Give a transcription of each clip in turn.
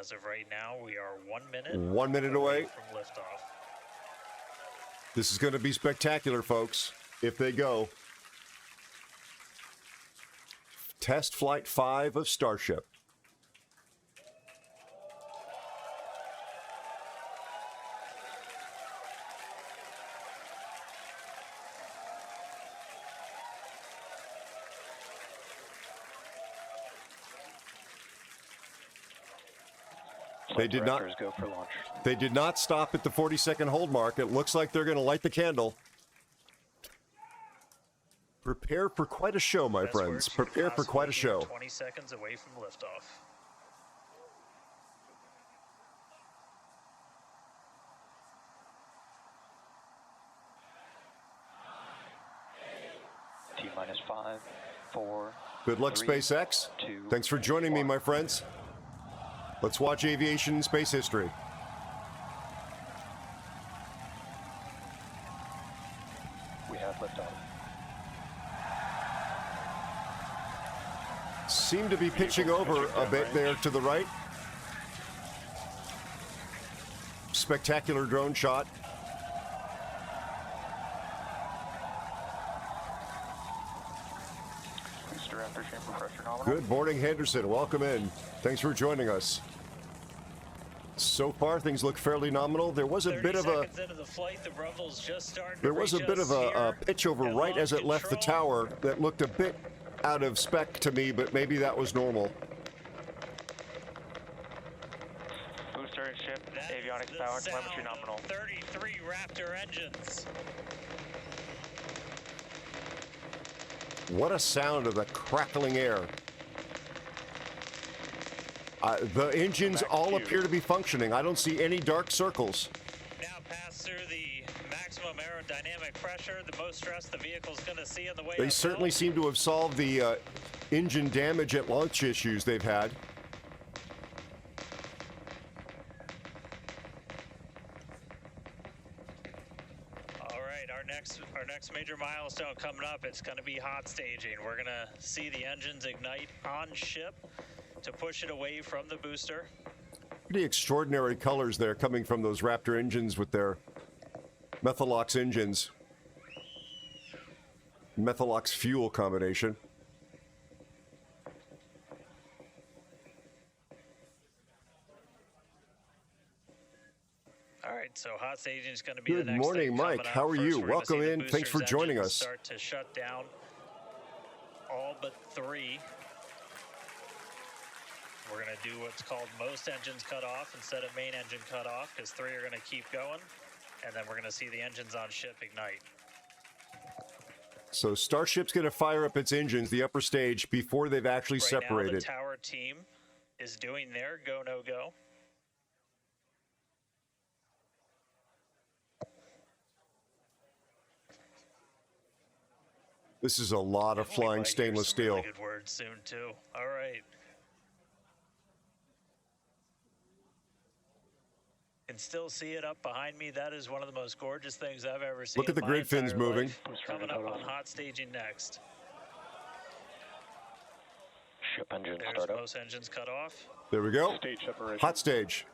As of right now, we are 1 minute. 1 minute away from liftoff. This is going to be spectacular, folks, if they go. Test Flight 5 of Starship. They did not go for launch. They did not stop at the 40-second hold mark. It looks like they're going to light the candle. Prepare for quite a show, my friends. Prepare for quite a show. 20 seconds away from liftoff. T-minus 5, 4. Good luck, 3, SpaceX. 2, Thanks for joining me, my friends. Let's watch aviation and space history. We have liftoff. Seem to be pitching over a bit there to the right. Spectacular drone shot. Booster after chamber pressure nominal. Good morning, Henderson. Welcome in. Thanks for joining us. So far, things look fairly nominal. There was a bit of a pitch over right as it left the tower that looked a bit out of spec to me, but maybe that was normal. Booster and ship, avionics power, telemetry nominal. 33 Raptor engines. What a sound of the crackling air. The engines all appear to be functioning. I don't see any dark circles. Now pass through the maximum aerodynamic pressure, the most stress the vehicle's going to see on the way. They certainly seem to have solved the engine damage at launch issues they've had. All right, our next major milestone coming up, it's going to be hot staging. We're going to see the engines ignite on ship to push it away from the booster. Pretty extraordinary colors there coming from those Raptor engines with their Methalox engines. Methalox fuel combination. All right, so hot staging is going to be Good the next morning, thing Mike. How are you? Welcome in. Thanks for joining us. Start to shut down all but 3. We're going to do what's called most engines cut off instead of main engine cut off, because 3 are going to keep going, and then we're going to see the engines on ship ignite. So Starship's going to fire up its engines, the upper stage, before they've actually separated. Now the tower team is doing their go, no go. This is a lot of flying stainless steel. Really good words soon too. All right. Can still see it up behind me. That is one of the most gorgeous things I've ever seen. Look at the grid fins moving. Coming up on hot staging next. Ship engine There's startup. most engines cut off. There we go. Stage separation. Hot stage.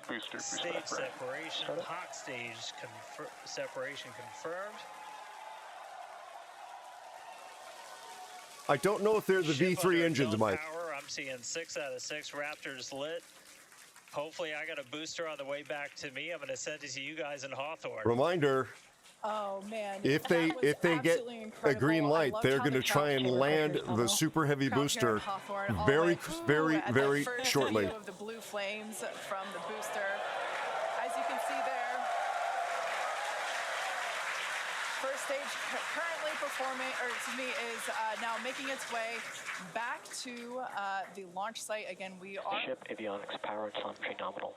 Booster Stage separation. separation. Hot stage separation confirmed. I don't know if they're the Ship V3 under engines, dome Mike. Power, I'm seeing 6 out of 6 Raptors lit. Hopefully I got a booster on the way back to me. I'm going to send it to you guys in Hawthorne. Reminder, oh man! if they get a green light, they're going to try and land the super heavy booster very shortly. Of the blue flames from the booster, as you can see there. First stage currently performing, or excuse me, is now making its way back to the launch site. Again, we are Ship avionics power and telemetry nominal.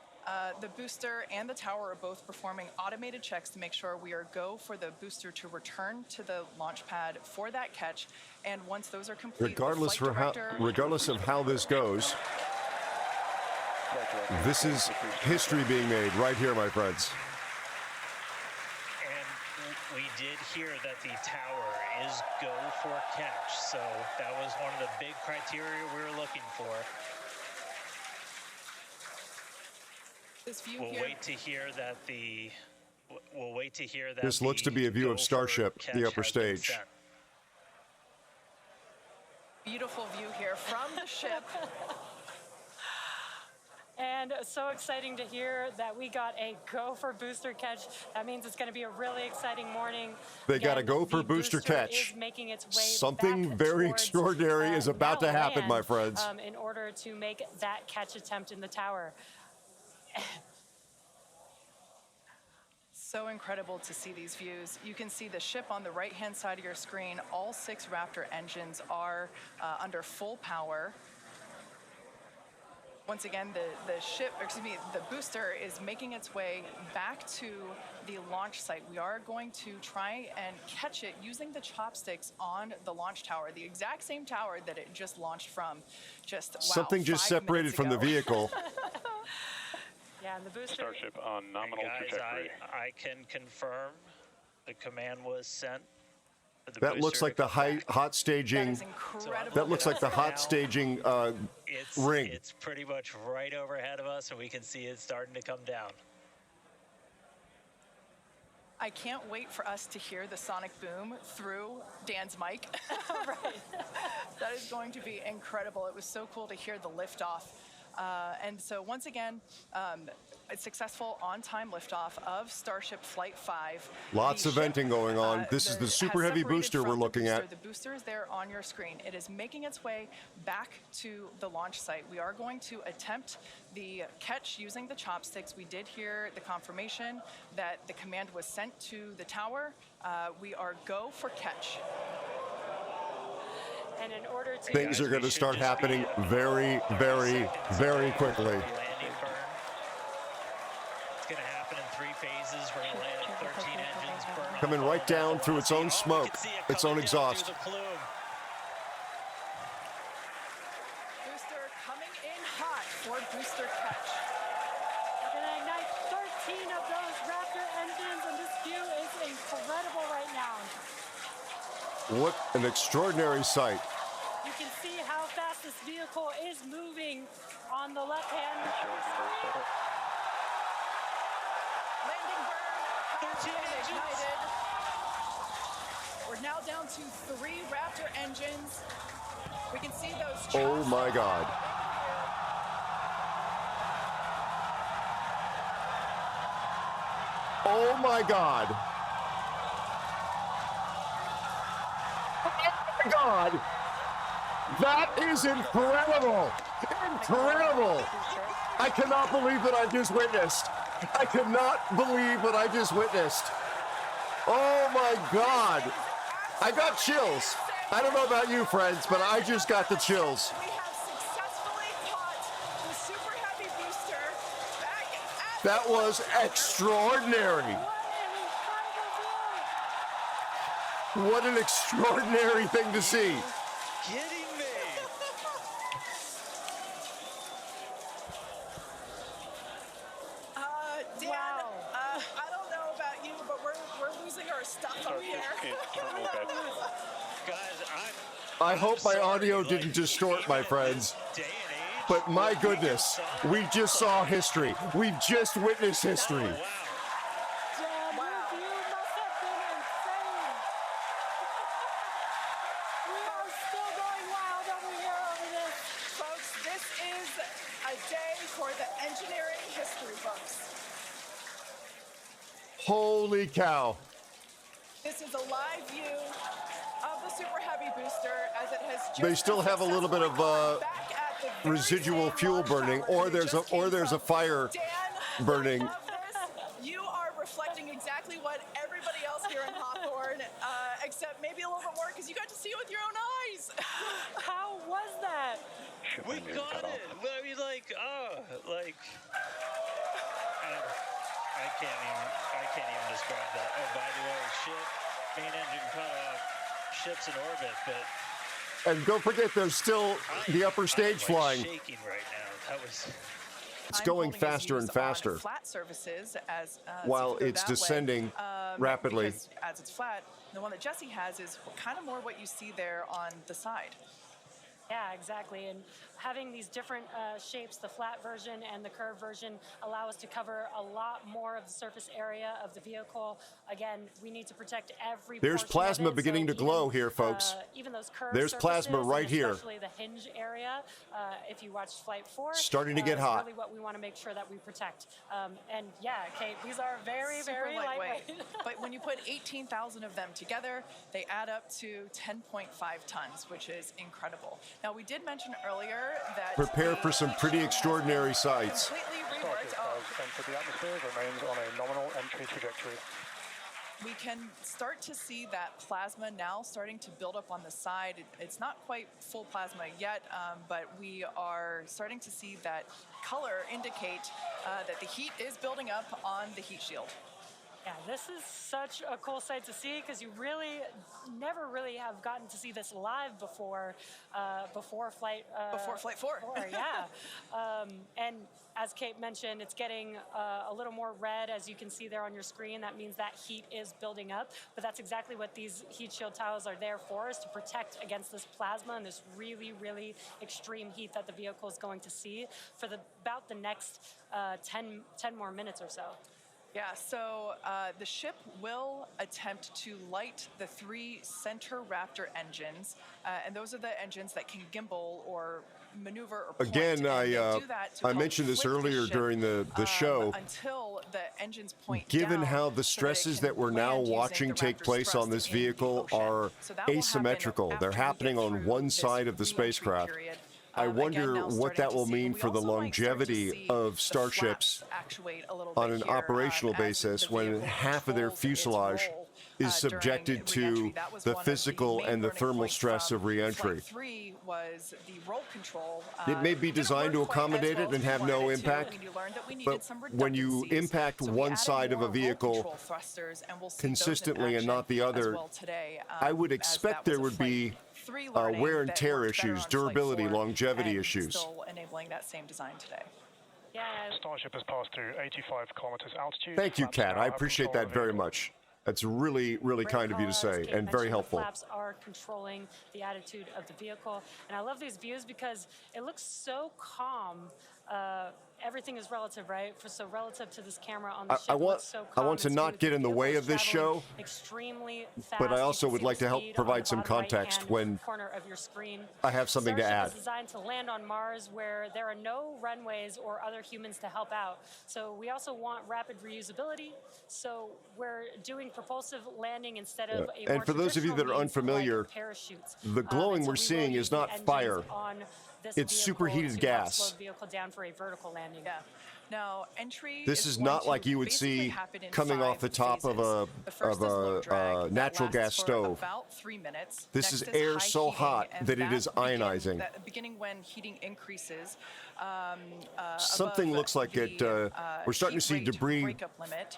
The booster and the tower are both performing automated checks to make sure we are go for the booster to return to the launch pad for that catch. And once those are complete, Regardless of how this goes, this is history being made right here, my friends. And we did hear that the tower is go for catch. So that was one of the big criteria we were looking for. This view we'll here. wait to hear that the. We'll wait to hear that. This looks to be a view of Starship, the upper stage. Beautiful view here from the ship. And so exciting to hear that we got a go for booster catch. That means it's going to be a really exciting morning. They got to go for booster catch. Something very extraordinary is about to happen, my friends. In order to make that catch attempt in the tower. So incredible to see these views. You can see the ship on the right-hand side of your screen. All 6 Raptor engines are under full power. Once again, the booster is making its way back to the launch site. We are going to try and catch it using the chopsticks on the launch tower, the exact same tower that it just launched from. Something just separated from the vehicle. Yeah, and the booster. Starship on nominal trajectory. I can confirm the command was sent. That looks like the hot staging. That looks like the hot staging ring. It's pretty much right overhead of us, and we can see it starting to come down. I can't wait for us to hear the sonic boom through Dan's mic. Right. That is going to be incredible. It was so cool to hear the liftoff. And so once again, a successful on-time liftoff of Starship Flight 5. Lots of venting going on. This is the super heavy booster we're looking at. The booster is there on your screen. It is making its way back to the launch site. We are going to attempt the catch using the chopsticks. We did hear the confirmation that the command was sent to the tower. We are go for catch. And in order to Things are going to start happening very, very, very quickly. Landing burn. It's going to happen in 3 phases. We're going to land 13 engines burn. Coming right down through its own smoke, its own exhaust. Booster coming in hot for booster catch. We're going to ignite 13 of those Raptor engines, and this view is incredible right now. What an extraordinary sight. You can see how fast this vehicle is moving on the left-hand Landing burn has been ignited. We're now down to 3 Raptor engines. We can see those. Oh my God. Oh my God. Oh my God. That is incredible. Incredible. I cannot believe what I just witnessed. I cannot believe what I just witnessed. Oh my God. I got chills. I don't know about you, friends, but I just got the chills. We have successfully caught the super heavy booster back at That was extraordinary. What an extraordinary thing to see. Kidding me? Dan, I don't know about you, but we're losing our stuff up here. Guys, I hope my audio didn't distort, my friends. day and age. But my goodness, we just saw history. We just witnessed history. Wow. Wow. You must have been insane. We are still going wild over here over this. Folks, this is a day for the engineering history books. Holy cow. This is a live view of the Super Heavy booster as it has just They still have a little bit of back at the very residual same fuel launch burning, tower or that it there's a just came from. fire Dan, burning. I love this. You are reflecting exactly what everybody else here in Hawthorne, except maybe a little bit more because you got to see it with your own eyes. How was that? We got it. Well, I mean, I can't even describe that. Oh, by the way, main engine cut off, ship's in orbit, but And don't forget, there's still the upper stage I'm, flying. shaking right now. That was. It's going faster and faster Flat surfaces as while so it's that way, descending rapidly. because as it's flat, the one that Jesse has is kind of more what you see there on the side. Yeah, exactly. And having these different shapes, the flat version and the curved version, allow us to cover a lot more of the surface area of the vehicle. Again, we need to protect every There's portion plasma of it, beginning to glow here, folks. Even those curved There's plasma surfaces, right and here. especially the hinge area, if you watched Flight 4. Starting to get is hot. really what we want to make sure that we protect. And yeah, Kate, these are very, Super very lightweight. But when you put 18,000 of them together, they add up to 10.5 tons, which is incredible. Now, we did mention earlier that Prepare for some pretty extraordinary sights. completely Starship reworked. has entered the atmosphere, remains on a nominal entry trajectory. We can start to see that plasma now starting to build up on the side. It's not quite full plasma yet, but we are starting to see that color indicate that the heat is building up on the heat shield. Yeah, this is such a cool sight to see because you really never really have gotten to see this live before flight. Before Flight 4. Yeah. And as Kate mentioned, it's getting a little more red, as you can see there on your screen. That means that heat is building up, but that's exactly what these heat shield tiles are there for, is to protect against this plasma and this really, really extreme heat that the vehicle is going to see for about the next 10 more minutes or so. Yeah, so the ship will attempt to light the 3 center Raptor engines, and those are the engines that can gimbal or maneuver or point. Again, And they do that to I help mentioned this flip the earlier ship, during the show. until the engines point Given down how the so that it stresses can that we're now land using watching the take Raptor's place on thrust this in the vehicle ocean. are So that will happen asymmetrical. after They're we happening get on through one this side of the re-entry spacecraft. period. I Again, wonder now what starting that to will see, mean but we for the also might start to longevity see of the starships flaps actuate a little on bit an here, operational as the basis when vehicle half of their controls its fuselage role, is subjected during to re-entry. That was the one of physical main and the learning thermal points stress from of re-entry. Flight 3 was the roll control. It may be didn't designed to work quite as accommodate well it as and we have wanted no it to. impact, We learned that we needed but some when you redundancies. impact So we one added side of a more roll vehicle control thrusters, and we'll see those in consistently and action not the as other, well today, I would as expect that was there a would be Flight 3 learning wear and that tear worked better issues, on Flight durability, 4, longevity and issues. still enabling that same design today. Yeah. Starship has passed through 85 kilometers altitude. Thank you, Flaps Kat. now I have appreciate control that of the very vehicle. much. That's really, really Great kind of you to call, as say, Kate and very mentioned, helpful. The flaps are controlling the attitude of the vehicle. And I love these views because it looks so calm. Everything is relative, right? So relative to this camera on the ship, I it want looks so calm to and not smooth. get in the vehicle way is of this traveling show, extremely fast. but I You also can would see like the to help speed on provide the some bottom context right-hand when corner of your screen. I have something to Starship add. is designed to land on Mars where there are no runways or other humans to help out. So we also want rapid reusability. So we're doing propulsive landing instead of a And more for those of you that are traditional means unfamiliar, like parachutes. the glowing And so we're we will seeing use is the not engines fire. on this It's vehicle superheated to help gas. slow the vehicle down for a vertical landing. Yeah. Now, entry This is going not to like you would basically see happen in coming 5 off the top of phases. The first is low drag, that natural gas lasts for stove. about 3 minutes. This Next is air high so heating, hot and that it is ionizing. Beginning when heating increases. Something above looking like it, we're starting to heat see rate debris breakup limit.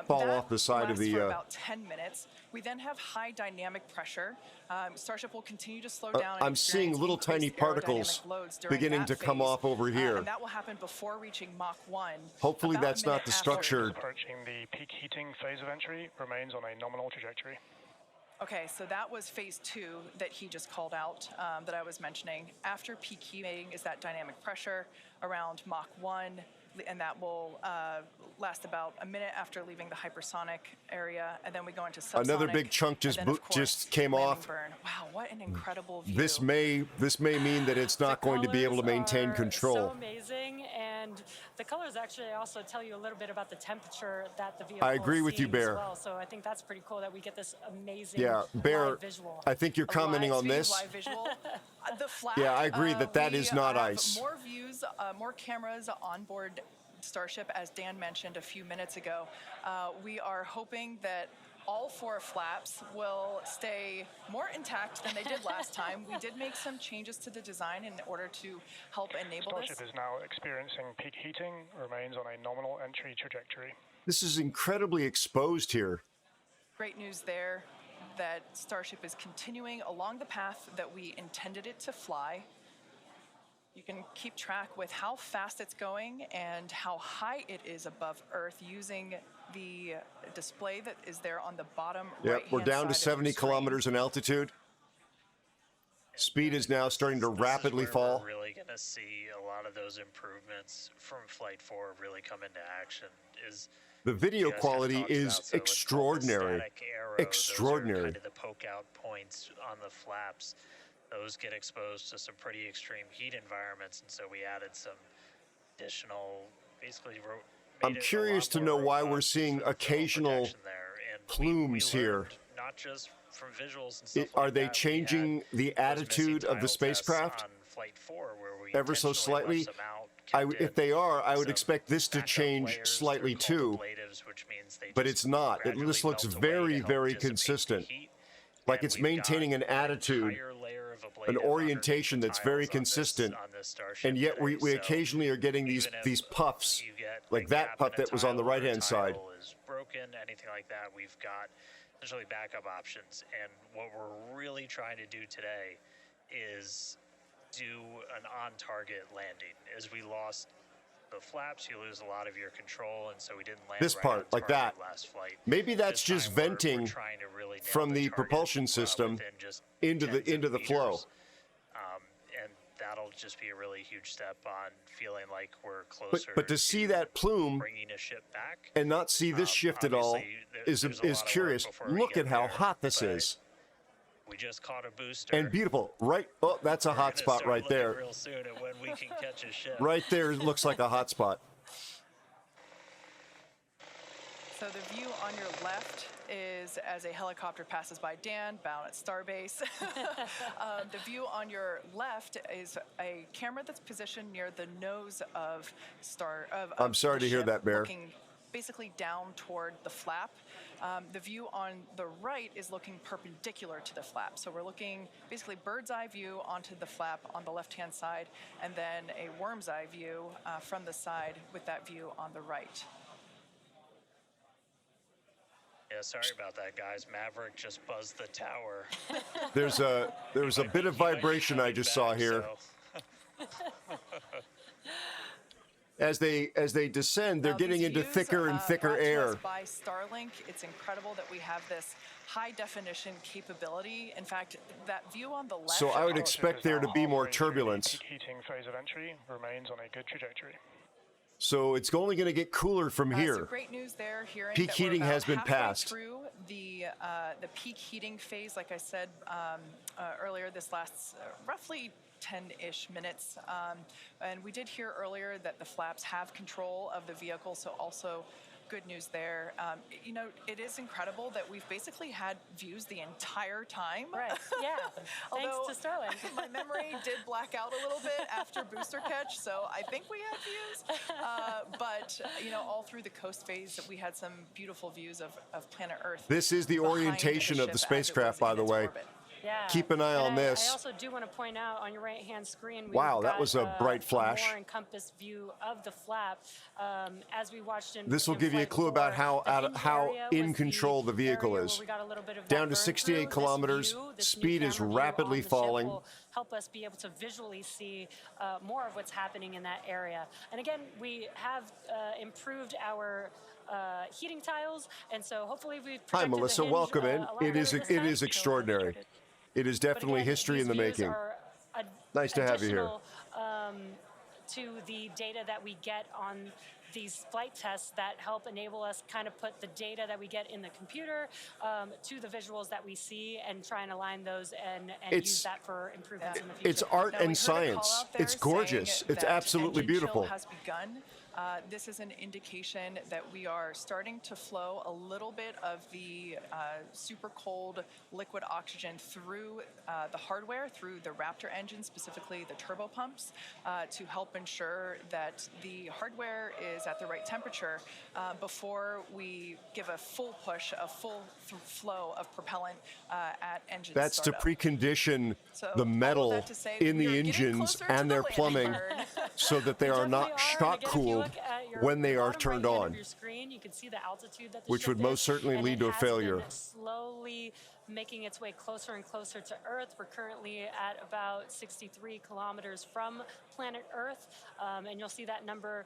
fall That off the side of lasts the, for about 10 minutes. We then have high dynamic pressure. Starship will continue to slow down. and I'm seeing experience little tiny increased particles aerodynamic loads during beginning that to come phase. off over here. And that will happen before reaching Mach 1. Hopefully About a that's not minute the after. structure. Approaching the peak heating phase of entry, remains on a nominal trajectory. Okay, so that was phase 2 that he just called out, that I was mentioning. After peak heating is that dynamic pressure around Mach 1, and that will last about a minute after leaving the hypersonic area, and then we go into subsonic. Another big chunk and then, of just course, came landing off. burn. Wow, what an incredible view. This may mean that it's not going to be able to maintain are control. So amazing, and the colors actually also tell you a little bit about the temperature that the vehicle I agree is with you, seeing as Bear. well. So I think that's pretty cool that we get this amazing Yeah, Bear, live visual. I think you're commenting on this. Live visual. The flat, Yeah, I agree that we is not have ice. More views, more cameras on board Starship, as Dan mentioned a few minutes ago. We are hoping that all 4 flaps will stay more intact than they did last time. We did make some changes to the design in order to help enable Starship this. is now experiencing peak heating, remains on a nominal entry trajectory. This is incredibly exposed here. Great news there that Starship is continuing along the path that we intended it to fly. You can keep track with how fast it's going and how high it is above Earth using the display that is there on the bottom Yep, we're right-hand down to side of 70 your screen. kilometers in altitude. Speed is now starting to rapidly Where fall. We're really going to see a lot of those improvements from Flight 4 really come into action. Is the video you guys quality kinda talked is about, so it's called the extraordinary. static arrow. Those Extraordinary. are kind of the poke out points on the flaps. Those get exposed to some pretty extreme heat environments, and so we added some additional, basically. I'm curious to know why we're seeing occasional plumes here. Not just from visuals and stuff Are like they that, changing the attitude of the spacecraft on Flight 4, where we ever so intentionally slightly? left some out, kept If they are, I would some expect this to backup change layers. slightly They're called too, ablatives, which means they but just it's not. It gradually just looks melt away very, to help very dissipate the consistent. heat. Like And it's we've got maintaining an an attitude, entire layer of an ablative orientation underneath that's the very tiles on this- consistent, on this Starship and yet we today. So occasionally are getting these even if puffs, you get like a that gap puff in a that was on the tile or a right-hand side. tile is broken, anything like that, we've got essentially backup options. And what we're really trying to do today is do an on-target landing. As we lost the flaps, you lose a lot of your control, and so we didn't land This right part, on like target that. last flight. Maybe that's This just time we're venting trying to really nail from the target, propulsion system within just into the tens of flow. meters. And that'll just be a really huge step on feeling like we're closer. But to see that plume bringing a ship back and not see this shift at all obviously, there's a lot is of work curious. before we Look get at how there, hot this but is. We just caught a booster. And beautiful. Right. Oh, that's a We're hot gonna spot start right looking there. Real soon at when we can catch a ship. Right there looks like a hot spot. So the view on your left is as a helicopter passes by Dan, bound at Starbase. The view on your left is a camera that's positioned near the nose of I'm sorry the to hear ship, that, Bear. looking basically down toward the flap. The view on the right is looking perpendicular to the flap. So we're looking basically bird's eye view onto the flap on the left-hand side, and then a worm's eye view from the side with that view on the right. Yeah, sorry about that, guys. Maverick just buzzed the tower. There was a bit of vibration I just saw here. As they descend, they're Now, getting these into views, thicker and thicker brought to air. us by Starlink. It's incredible that we have this high definition capability. In fact, that view on the left. So I would expect there to be more turbulence. Peak heating phase of entry remains on a good trajectory. So it's only going to get cooler from So here. great news there. Hearing Peak that we're heating about has been halfway passed. Through the peak heating phase, like I said earlier, this lasts roughly 10-ish minutes. And we did hear earlier that the flaps have control of the vehicle, so also good news there. You know, it is incredible that we've basically had views the entire time. Right. Yeah. Thanks Although to Starlink. my memory did black out a little bit after booster catch, so I think we had views. But you know, all through the coast phase, we had some beautiful views of planet Earth. This is the behind orientation of ship the as it spacecraft, was by in the its way. orbit. Yeah. Keep an eye And on this. I also do want to point out on your right-hand screen. We've Wow, that got, was a bright flash. A more encompassed view of the flap, as we watched in. This will in give you a Flight clue about 4. how in control the vehicle area is. where we got a little bit of Down that to burn 68 through. This kilometers. view, this new Speed is camera view rapidly on the ship falling. will help us be able to visually see more of what's happening in that area. And again, we have improved our heating tiles, and so hopefully we've Hi, protected the Melissa. hinge, Welcome in. a lot It is better this time. extraordinary. It is But definitely again, history in these the views making. are Nice to have you here. additional, to the data that we get on these flight tests that help enable us kind of put the data that we get in the computer to the visuals that we see and try and align those and use that for improvements in the future. It's art Now, we and heard a call science. out there It's gorgeous. saying It's that absolutely engine beautiful. chill has begun. This is an indication that we are starting to flow a little bit of the super cold liquid oxygen through the hardware, through the Raptor engine, specifically the turbo pumps, to help ensure that the hardware is at the right temperature before we give a full push, a full flow of propellant at engine That's to startup. precondition So, the all of metal that to say in we are the getting engines closer to and the their landing plumbing burn. so that they are not shock cooled when they are turned on, Your screen, you can see the altitude that the which ship would most is, certainly and lead it to a has failure. been slowly making its way closer and closer to Earth. We're currently at about 63 kilometers from planet Earth, and you'll see that number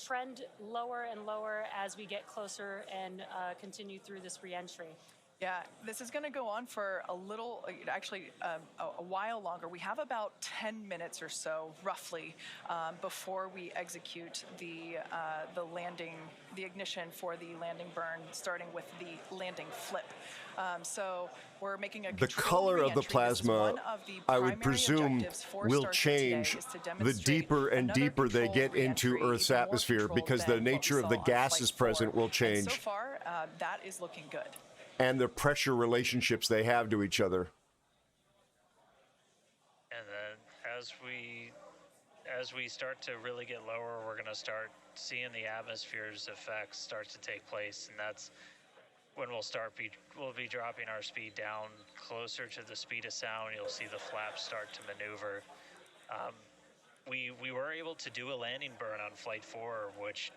trend lower and lower as we get closer and continue through this reentry. Yeah, this is going to go on for a little, actually, a while longer. We have about 10 minutes or so, roughly, before we execute the landing, the ignition for the landing burn, starting with the landing flip. So we're making a The controlled color of the re-entry. This is plasma, one of the I would primary presume, objectives for will Starship today change is to the demonstrate deeper and another deeper they controlled get into re-entry, Earth's even more atmosphere, controlled because the than what we nature of the saw on gases Flight present 4. will change. And so far, that is looking good. And the pressure relationships they have to each other. And then as we start to really get lower, we're going to start seeing the atmosphere's effects start to take place, and that's when we'll be dropping our speed down closer to the speed of sound. You'll see the flaps start to maneuver. We were able to do a landing burn on Flight 4, which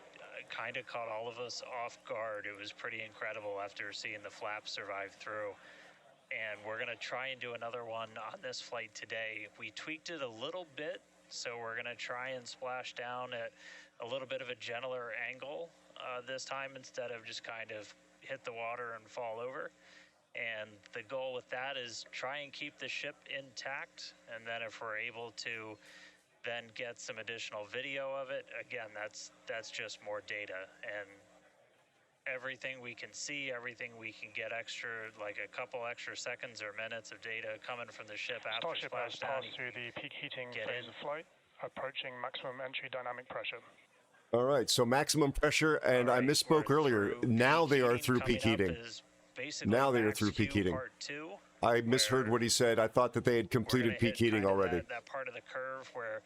kind of caught all of us off guard. It was pretty incredible after seeing the flaps survive through. And we're going to try and do another one on this flight today. We tweaked it a little bit, so we're going to try and splash down at a little bit of a gentler angle this time, instead of just kind of hit the water and fall over. And the goal with that is try and keep the ship intact, and then if we're able to then get some additional video of it, again, that's just more data. And everything we can see, everything we can get extra, like a couple extra seconds or minutes of data coming from the ship after Starship has splashdown. passed through the peak heating Get phase in. of flight, approaching maximum entry dynamic pressure. All right, so maximum pressure, and I Alright, misspoke we're earlier. through Now peak they are heating. through Coming peak up heating. is basically Now they are Max through peak Q heating. Part 2, I misheard where what he said. I thought that they had we're gonna completed hit peak heating kind of already. that part of the curve where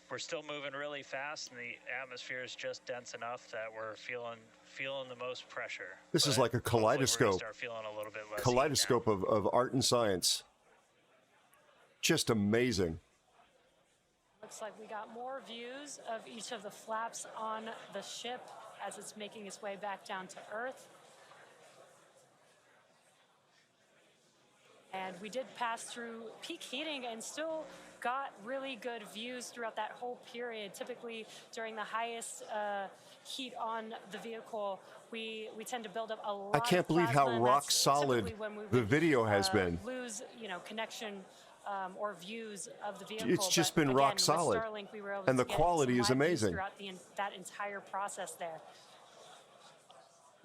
we're still moving really fast, and the atmosphere is just dense enough that we're feeling the most pressure. This is But like a hopefully we're gonna kaleidoscope. start feeling a little bit less heat Kaleidoscope now. of art and science. Just amazing. Looks like we got more views of each of the flaps on the ship as it's making its way back down to Earth. And we did pass through peak heating and still got really good views throughout that whole period. Typically, during the highest heat on the vehicle, we tend to build up a lot I can't of believe how plasma, and rock that's solid typically when we the would, video has been. lose, connection or views of the vehicle. It's just But been again, rock with solid. Starlink, we were able And to the get quality some is live views amazing. throughout that entire process there.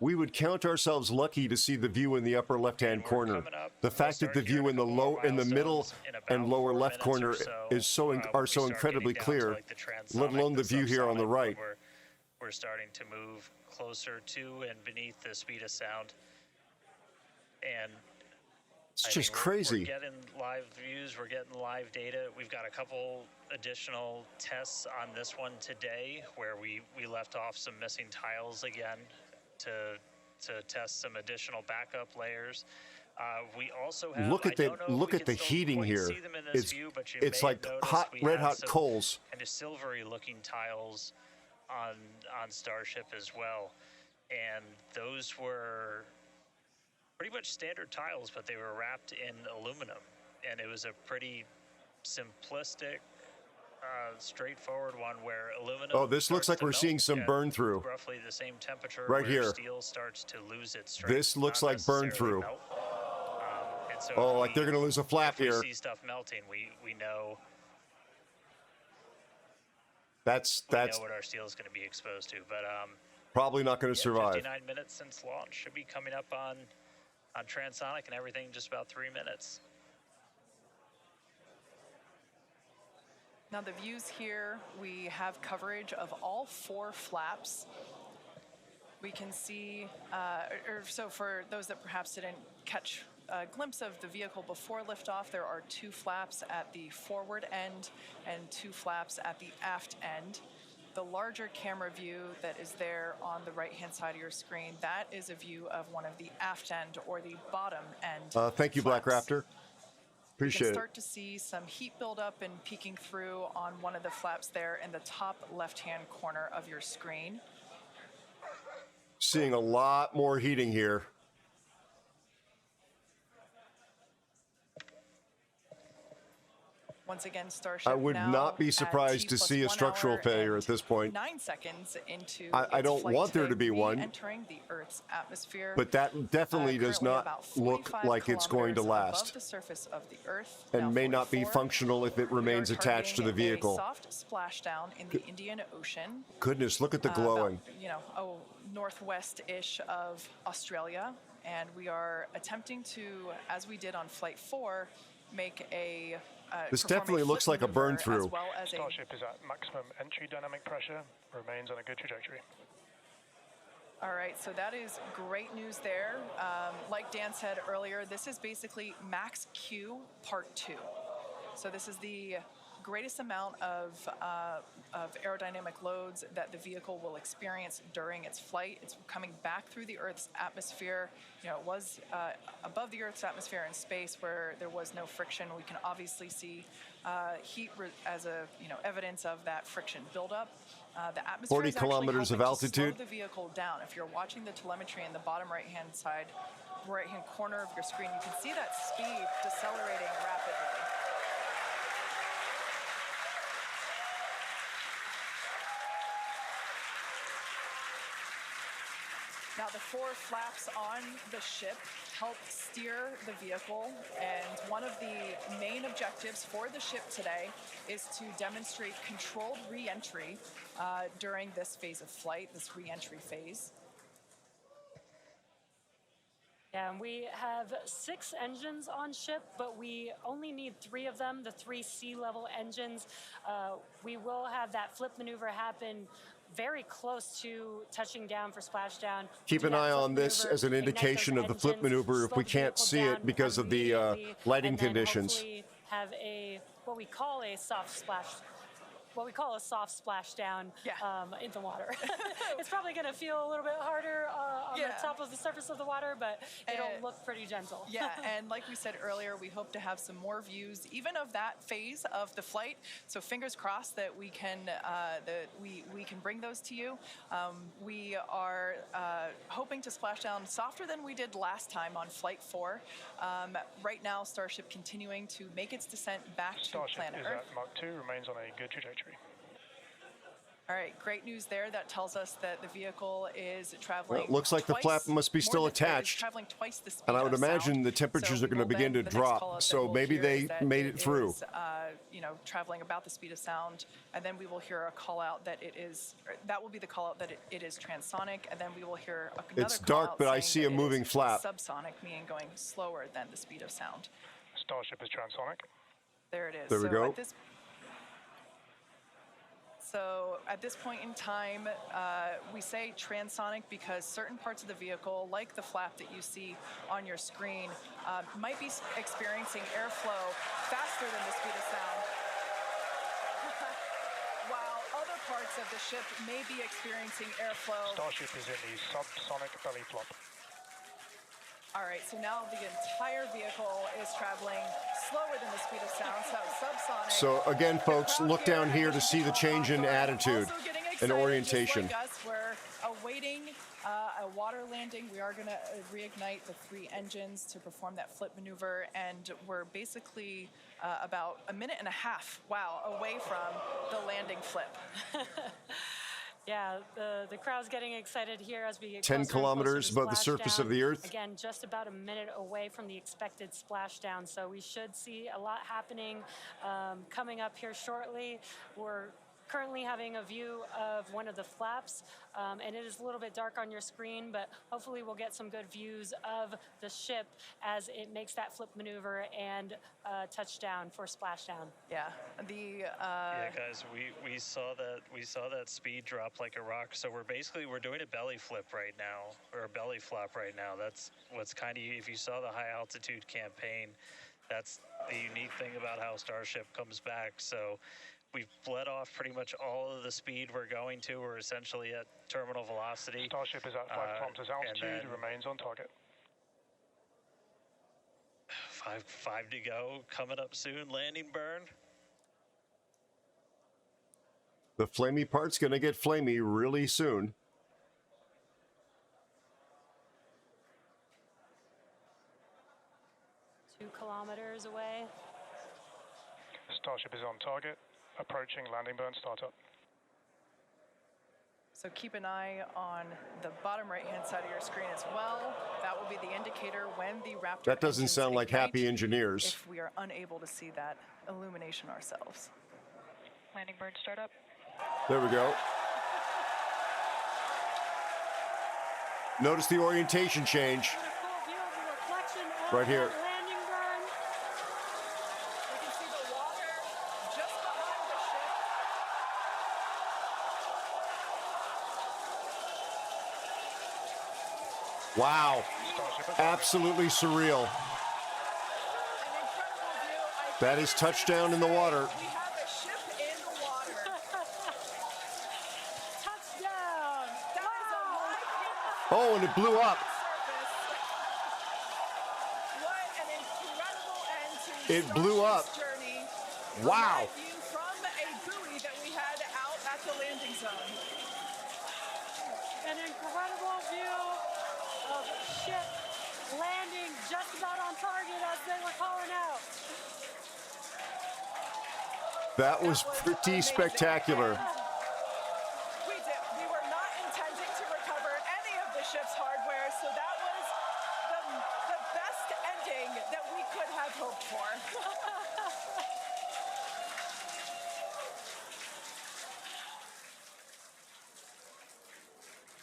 We would count ourselves lucky to see the view in the upper left-hand We're corner. coming up. The We'll fact that start the view hearing in a the couple more in the middle milestones in about and lower 4 left minutes corner or so, is so when are we so start incredibly getting down to, clear. like, the Let alone the transonic, view here on the subsonic, right. when we're starting to move closer to and beneath the speed of sound. And It's I just think we're crazy. getting live views, we're getting live data. We've got a couple additional tests on this one today where we left off some missing tiles again to test some additional backup layers. We also have, Look at I that! don't know if Look we at can the still heating quite here. see them in this view, but you It's may like have noticed hot, we red have hot some coals. kind of silvery looking tiles on Starship as well. And those were pretty much standard tiles, but they were wrapped in aluminum. And it was a pretty simplistic, straightforward one where aluminum. Oh, this looks starts like to we're melt seeing some at burn through. roughly the same temperature Right where here. steel starts to lose its strength. This looks not like burn necessarily through. melt. And so Oh, if like they're we- gonna lose a flap if we here. see stuff melting, we know That's we know what our steel is going to be exposed to. But probably not going to survive. 59 minutes since launch, should be coming up on transonic and everything in just about 3 minutes. Now the views here, we have coverage of all 4 flaps. We can see, so for those that perhaps didn't catch a glimpse of the vehicle before liftoff, there are 2 flaps at the forward end and 2 flaps at the aft end. The larger camera view that is there on the right-hand side of your screen, that is a view of one of the aft end or the bottom end. Thank you, Black flaps. Raptor. You Appreciate can it. start to see some heat buildup and peeking through on one of the flaps there in the top left-hand corner of your screen. Seeing a lot more heating here. Once again, Starship I would now not be at surprised to see a 1 structural hour failure and at this point. 9 seconds into I its don't flight want there today, to be one, re-entering the Earth's atmosphere. but that definitely does Currently not about look 45 like it's going to kilometers above last, the surface of the Earth. and Now may not be 44. functional if it We are remains attached to the targeting vehicle. A soft splashdown in the Indian Ocean. Goodness, look at the glowing. About, northwest-ish of Australia, and we are attempting to, as we did on Flight 4, make a This perform definitely flip looks like a maneuver burn-through. as well as Starship is at maximum entry dynamic pressure, remains on a good trajectory. All right, so that is great news there. Like Dan said earlier, this is basically Max Q Part 2. So this is the greatest amount of aerodynamic loads that the vehicle will experience during its flight. It's coming back through the Earth's atmosphere. It was above the Earth's atmosphere in space where there was no friction. We can obviously see heat as evidence of that friction buildup. The atmosphere 40 is actually kilometers of helping to altitude. slow the vehicle down. If you're watching the telemetry in the bottom right-hand side, right-hand corner of your screen, you can see that speed decelerating rapidly. Now, the 4 flaps on the ship help steer the vehicle, and one of the main objectives for the ship today is to demonstrate controlled re-entry during this phase of flight, this re-entry phase. Yeah, and we have 6 engines on ship, but we only need 3 of them, the 3 sea-level engines. We will have that flip maneuver happen very close to touching down for splashdown. Keep an eye on this as an indication of the flip maneuver if we can't see it because of the lighting conditions. Hopefully have what we call a soft splashdown in the water. It's probably going to feel a little bit harder on the top of the surface of the water, but it'll look pretty gentle. Yeah, and like we said earlier, we hope to have some more views, even of that phase of the flight. So fingers crossed that we can we can bring those to you. We are hoping to splash down softer than we did last time on Flight 4. Right now, Starship continuing to make its descent back to planet Earth. Starship is at Mach 2, remains on a good trajectory. All right, great news there. That tells us that the vehicle is traveling. Well, it looks like the flap must be still attached. Traveling twice the speed And I would of imagine sound. the temperatures So are going to begin to drop. So maybe they made it through. Traveling about the speed of sound, and then we will hear a call out that it is. That will be the call out that it is transonic, and then we will hear another It's call dark, out but I saying see that a it moving is flap. Subsonic, meaning going slower than the speed of sound. Starship is transonic. There it is. There we go. So at this point in time, we say transonic because certain parts of the vehicle, like the flap that you see on your screen, might be experiencing airflow faster than the speed of sound, while other parts of the ship may be experiencing airflow. Starship is in the subsonic belly flop. All right, so now the entire vehicle is traveling slower than the speed of sound, so subsonic. So again, folks, look down here to see the change in attitude and orientation. Just like us, we're awaiting a water landing. We are going to reignite the 3 engines to perform that flip maneuver, and we're basically about a minute and a half, away from the landing flip. Yeah, the crowd's getting excited here as we get 10 closer and kilometers closer to above the surface splashdown. of the Earth. Again, just about a minute away from the expected splashdown, so we should see a lot happening coming up here shortly. We're currently having a view of one of the flaps, and it is a little bit dark on your screen, but hopefully we'll get some good views of the ship as it makes that flip maneuver and touchdown for splashdown. Yeah, yeah, guys, we saw that speed drop like a rock. So we're doing a belly flip right now, or a belly flop right now. That's what's kind of, if you saw the high altitude campaign, that's the unique thing about how Starship comes back. So we've bled off pretty much all of the speed we're going to. We're essentially at terminal velocity. Starship is at 5 kilometers altitude, remains on target. 5 to go, coming up soon, landing burn. The flamey part's going to get flamey really soon. Two kilometers away. Starship is on target, approaching landing burn startup. So keep an eye on the bottom right-hand side of your screen as well. That will be the indicator when the Raptor That doesn't engines sound like ignite happy engineers. if we are unable to see that illumination ourselves. Landing burn startup. There we go. Notice the orientation change. Get a full view of the reflection of Right here. that landing burn. We can see the water just behind the ship. Wow. Absolutely surreal. An incredible view. That is touchdown in the water. We have a ship in the water. Touchdown! That is a live Oh, and it blew up. surface. What an incredible end to It blew up. Starship's journey. Wow. A live view from a buoy that we had out at the landing zone. An incredible view of ship landing just about on target as they were calling out. That was pretty amazing. spectacular. We were not intending to recover any of the ship's hardware, so that was the best ending that we could have hoped for.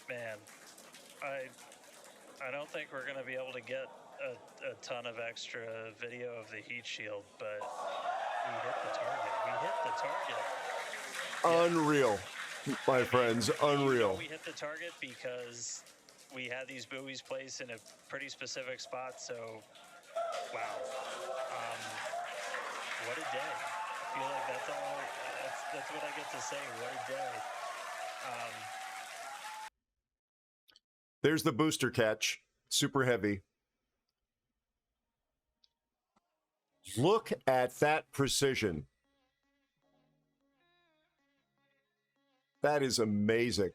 Man, I don't think we're going to be able to get a ton of extra video of the heat shield, but we hit the target. We hit the target. Unreal, my friends, unreal. We hit the target because we had these buoys placed in a pretty specific spot, so wow. What a day. I feel like that's what I get to say. What a day. There's the booster catch, super heavy. Look at that precision. That is amazing.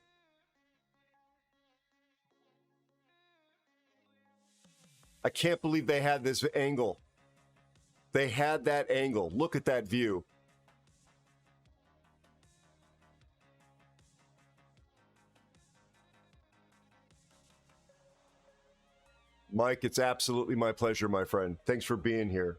I can't believe they had this angle. They had that angle. Look at that view. Mike, it's absolutely my pleasure, my friend. Thanks for being here.